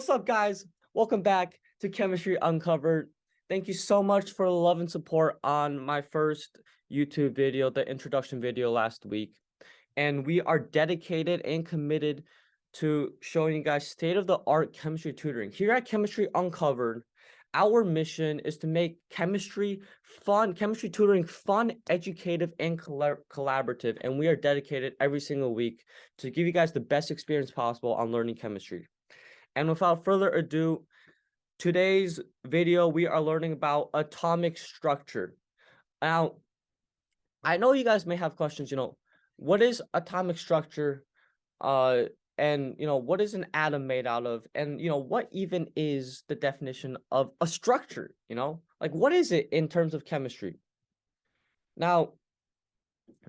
What's up, guys? Welcome back to Chemistry Uncovered. Thank you so much for the love and support on my first YouTube video, the introduction video last week. And we are dedicated and committed to showing you guys state-of-the-art chemistry tutoring. Here at Chemistry Uncovered, our mission is to make chemistry fun, chemistry tutoring fun, educative, and collaborative. And we are dedicated every single week to give you guys the best experience possible on learning chemistry. And without further ado, today's video, we are learning about atomic structure. Now, I know you guys may have questions, what is atomic structure? And what is an atom made out of? And what even is the definition of a structure? Like, what is it in terms of chemistry? Now,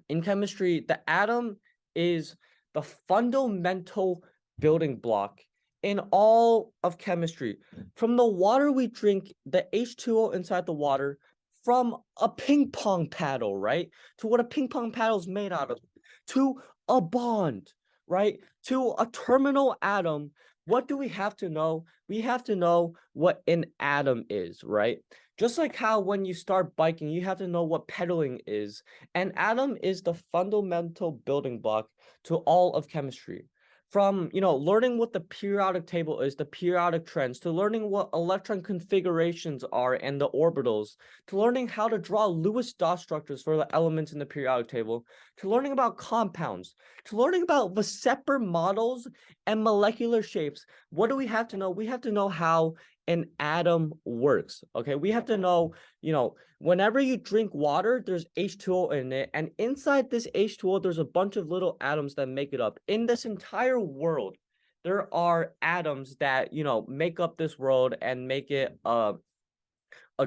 in chemistry, the atom is the fundamental building block in all of chemistry. From the water we drink, the H2O inside the water, from a ping pong paddle, right? To what a ping pong paddle is made out of, to a bond, right? To a terminal atom. What do we have to know? We have to know what an atom is, right? Just like how when you start biking, you have to know what pedaling is. An atom is the fundamental building block to all of chemistry. From, learning what the periodic table is, the periodic trends, to learning what electron configurations are and the orbitals, to learning how to draw Lewis dot structures for the elements in the periodic table, to learning about compounds, to learning about the separate models and molecular shapes. What do we have to know? We have to know how an atom works. Okay, we have to know, whenever you drink water, there's H2O in it, and inside this H2O, there's a bunch of little atoms that make it up. In this entire world, there are atoms that make up this world and make it a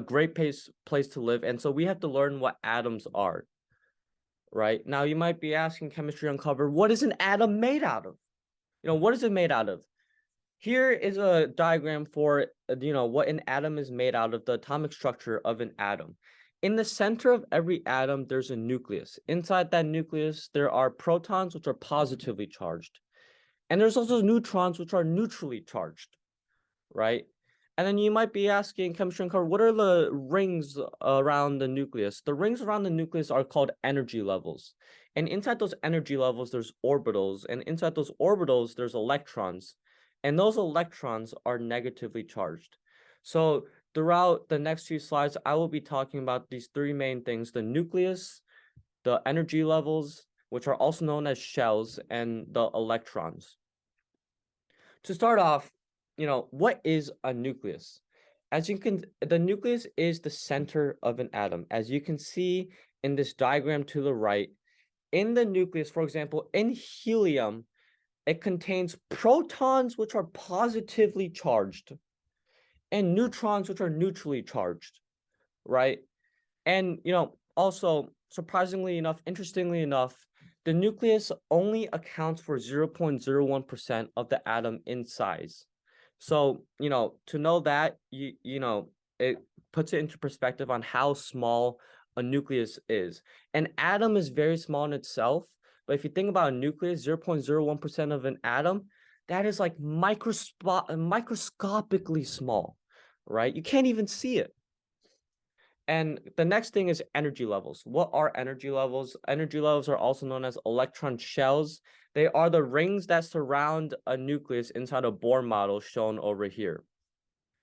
great place to live. And so we have to learn what atoms are. Right now, you might be asking, Chemistry Uncovered, what is an atom made out of? What is it made out of? Here is a diagram for, what an atom is made out of, the atomic structure of an atom. In the center of every atom, there's a nucleus. Inside that nucleus, there are protons, which are positively charged. And there's also neutrons, which are neutrally charged, right? And then you might be asking, Chemistry Uncovered, what are the rings around the nucleus? The rings around the nucleus are called energy levels. And inside those energy levels, there's orbitals. And inside those orbitals, there's electrons. And those electrons are negatively charged. So throughout the next few slides, I will be talking about these three main things: the nucleus, the energy levels, which are also known as shells, and the electrons. To start off, what is a nucleus? The nucleus is the center of an atom. As you can see in this diagram to the right, in the nucleus, for example, in helium, it contains protons, which are positively charged, and neutrons, which are neutrally charged, right? And, also, surprisingly enough, interestingly enough, the nucleus only accounts for 0.01% of the atom in size. So, to know that, it puts it into perspective on how small a nucleus is. An atom is very small in itself, but if you think about a nucleus, 0.01% of an atom, that is like microscopically small, right? You can't even see it. And the next thing is energy levels. What are energy levels? Energy levels are also known as electron shells. They are the rings that surround a nucleus inside a Bohr model shown over here,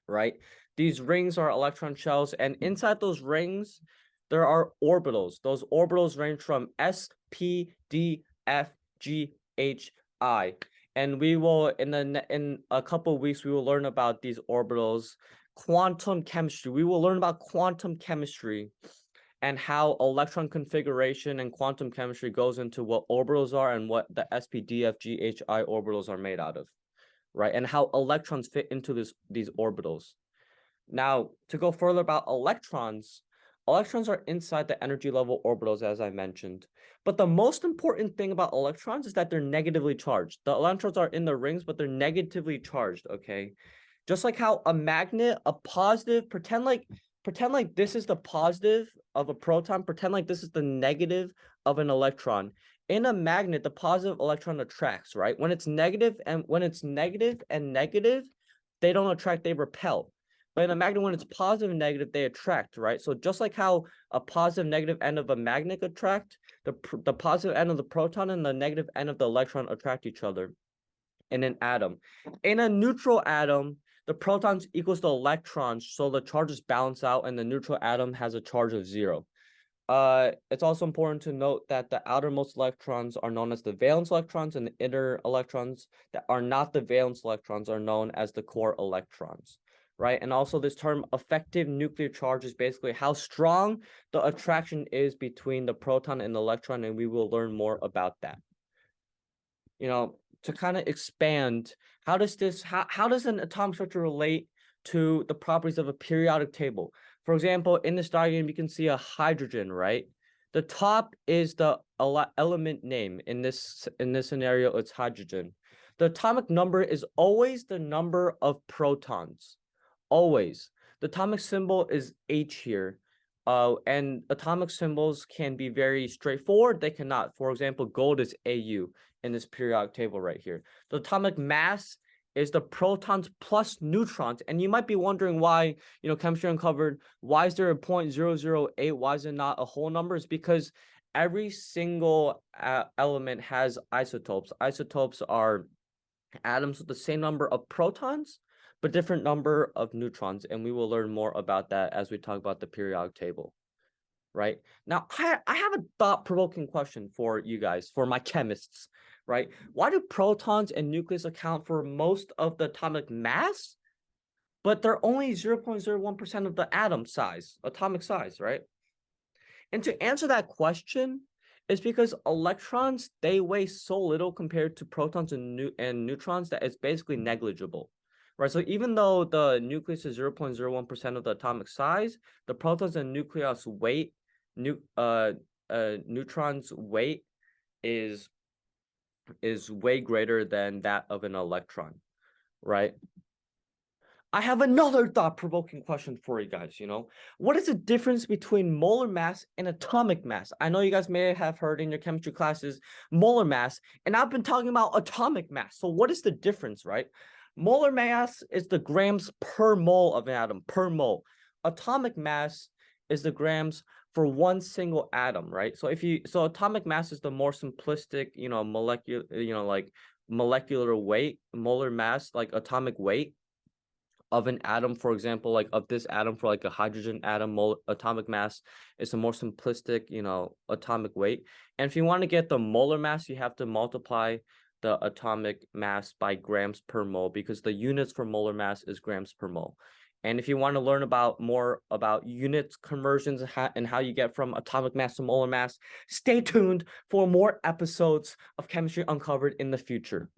right? These rings are electron shells, and inside those rings, there are orbitals. Those orbitals range from S, P, D, F, G, H, I. And we will, in a couple of weeks, we will learn about these orbitals. Quantum chemistry. We will learn about quantum chemistry and how electron configuration and quantum chemistry goes into what orbitals are and what the S, P, D, F, G, H, I orbitals are made out of, right? And how electrons fit into these orbitals. Now, to go further about electrons are inside the energy level orbitals, as I mentioned. But the most important thing about electrons is that they're negatively charged. The electrons are in the rings, but they're negatively charged, okay? Just like how a magnet, a positive, pretend like this is the positive of a proton, pretend like this is the negative of an electron. In a magnet, the positive electron attracts, right? When it's negative and negative, they don't attract, they repel. But in a magnet, when it's positive and negative, they attract, right? So just like how a positive negative end of a magnet attract, the positive end of the proton and the negative end of the electron attract each other in an atom. In a neutral atom, the protons equals the electrons, so the charges balance out, and the neutral atom has a charge of 0. It's also important to note that the outermost electrons are known as the valence electrons, and the inner electrons that are not the valence electrons are known as the core electrons, right? And also this term effective nuclear charge is basically how strong the attraction is between the proton and the electron, and we will learn more about that. To kind of expand, how does an atomic structure relate to the properties of a periodic table? For example, in this diagram, you can see a hydrogen, right? The top is the element name. In this scenario, it's hydrogen. The atomic number is always the number of protons. Always. The atomic symbol is H here. And atomic symbols can be very straightforward. They cannot. For example, gold is AU in this periodic table right here. The atomic mass is the protons plus neutrons. And you might be wondering why, Chemistry Uncovered, why is there a 0.008? Why is it not a whole number? It's because every single element has isotopes. Isotopes are atoms with the same number of protons, but different number of neutrons. And we will learn more about that as we talk about the periodic table. Right now, I have a thought-provoking question for you guys, for my chemists, right? Why do protons and nucleus account for most of the atomic mass, but they're only 0.01% of the atomic size, right? And to answer that question, it's because electrons, they weigh so little compared to protons and neutrons that it's basically negligible. Right, so even though the nucleus is 0.01% of the atomic size, the protons and neutrons weight is way greater than that of an electron, right? I have another thought-provoking question for you guys, What is the difference between molar mass and atomic mass? I know you guys may have heard in your chemistry classes molar mass, and I've been talking about atomic mass. So what is the difference, right? Molar mass is the grams per mole of an atom, per mole. Atomic mass is the grams for one single atom, right? So atomic mass is the more simplistic, molecular, like molecular weight. Molar mass, like atomic weight of an atom, for example, like of this atom, for like a hydrogen atom, atomic mass is a more simplistic, atomic weight. And if you want to get the molar mass, you have to multiply the atomic mass by grams per mole, because the units for molar mass is grams per mole. And if you want to learn more about units conversions and how you get from atomic mass to molar mass, stay tuned for more episodes of Chemistry Uncovered in the future.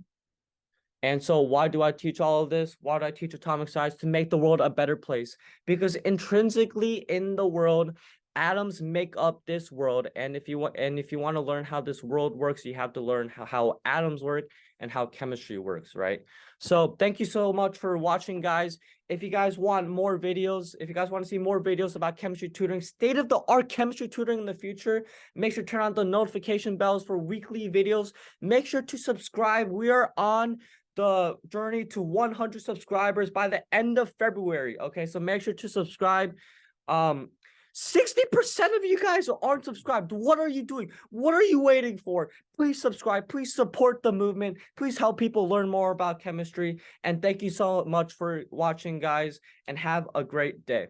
And so why do I teach all of this? Why do I teach atomic size? To make the world a better place. Because intrinsically in the world, atoms make up this world. And if you want to learn how this world works, you have to learn how atoms work and how chemistry works, right? So thank you so much for watching, guys. If you guys want more videos, if you guys want to see more videos about chemistry tutoring, state-of-the-art chemistry tutoring in the future, make sure to turn on the notification bells for weekly videos. Make sure to subscribe. We are on the journey to 100 subscribers by the end of February. Okay, so make sure to subscribe. 60% of you guys aren't subscribed. What are you doing? What are you waiting for? Please subscribe. Please support the movement. Please help people learn more about chemistry. And thank you so much for watching, guys, and have a great day.